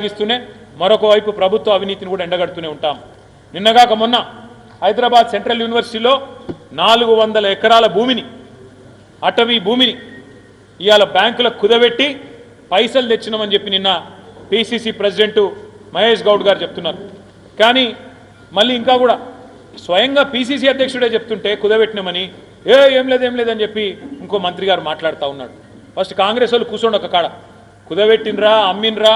ఇస్తూనే మరొక వైపు ప్రభుత్వ అవినీతిని కూడా ఎండగడుతూనే ఉంటాం. నిన్నగాక మొన్న హైదరాబాద్ సెంట్రల్ యూనివర్సిటీలో 400 ఎకరాల భూమిని, అటవీ భూమిని ఇవాళ బ్యాంకులకు కుదబెట్టి పైసలు తెచ్చినామని చెప్పి నిన్న పిసిసి ప్రెసిడెంట్ మహేష్ గౌడ్ గారు చెప్తున్నారు. కానీ మళ్ళీ ఇంకా కూడా స్వయంగా పిసిసి అధ్యక్షుడే చెప్తుంటే కుదబెట్టినామని ఏం లేదని చెప్పి ఇంకో మంత్రి గారు మాట్లాడుతూ ఉన్నాడు. ఫస్ట్ కాంగ్రెస్ వాళ్ళు కూర్చోండి ఒక కాడ, కుదబెట్టినరా, అమ్మినరా,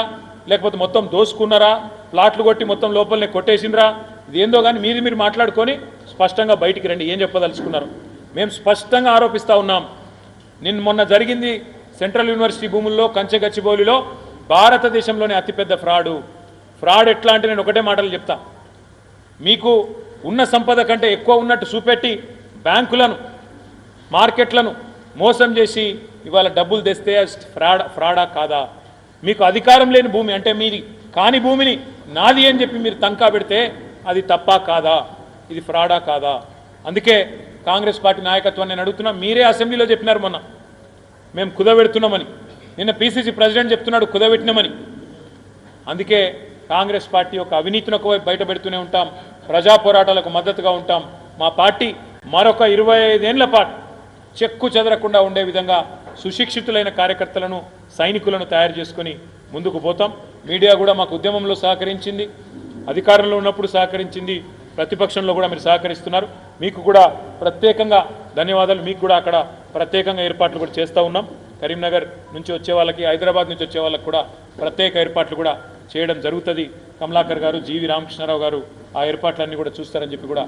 లేకపోతే మొత్తం దోసుకున్నారా, ప్లాట్లు కొట్టి మొత్తం లోపలనే కొట్టేసినరా, ఇది ఏందో కానీ మీరు మాట్లాడుకొని స్పష్టంగా బయటికి రండి, ఏం చెప్పదలుచుకున్నారు. మేము స్పష్టంగా ఆరోపిస్తూ ఉన్నాం. మొన్న జరిగింది సెంట్రల్ యూనివర్సిటీ భూముల్లో కంచెగచ్చిబౌలిలో భారతదేశంలోనే అతిపెద్ద ఫ్రాడ్ ఎట్లా అంటే నేను ఒకటే మాటలు చెప్తా. మీకు ఉన్న సంపద కంటే ఎక్కువ ఉన్నట్టు చూపెట్టి బ్యాంకులను, మార్కెట్లను మోసం చేసి ఇవాళ డబ్బులు తెస్తే ఫ్రాడా కాదా? మీకు అధికారం లేని భూమి అంటే మీది కాని భూమిని నాది అని చెప్పి మీరు తనఖా పెడితే అది తప్పా కాదా? ఇది ఫ్రాడా కాదా? అందుకే కాంగ్రెస్ పార్టీ నాయకత్వాన్ని నేను అడుగుతున్నా. మీరే అసెంబ్లీలో చెప్పినారు మొన్న మేము కుదబెడుతున్నామని, నిన్న పిసిసి ప్రెసిడెంట్ చెప్తున్నాడు కుదబెట్టినామని. అందుకే కాంగ్రెస్ పార్టీ యొక్క అవినీతిని ఒకవైపు బయట పెడుతూనే ఉంటాం, ప్రజా పోరాటాలకు మద్దతుగా ఉంటాం. మా పార్టీ మరొక 25 ఏళ్ల పాటు చెక్కు చెదరకుండా ఉండే విధంగా సుశిక్షితులైన కార్యకర్తలను, సైనికులను తయారు చేసుకొని ముందుకు పోతాం. మీడియా కూడా మాకు ఉద్యమంలో సహకరించింది, అధికారంలో ఉన్నప్పుడు సహకరించింది, ప్రతిపక్షంలో కూడా మీరు సహకరిస్తున్నారు. మీకు కూడా ప్రత్యేకంగా ధన్యవాదాలు. మీకు కూడా అక్కడ ప్రత్యేకంగా ఏర్పాట్లు కూడా చేస్తూ ఉన్నాం. కరీంనగర్ నుంచి వచ్చే వాళ్ళకి, హైదరాబాద్ నుంచి వచ్చే వాళ్ళకి కూడా ప్రత్యేక ఏర్పాట్లు కూడా చేయడం జరుగుతుంది. కమలాకర్ గారు, జీవి రామకృష్ణారావు గారు ఆ ఏర్పాట్లన్నీ కూడా చూస్తారని చెప్పి కూడా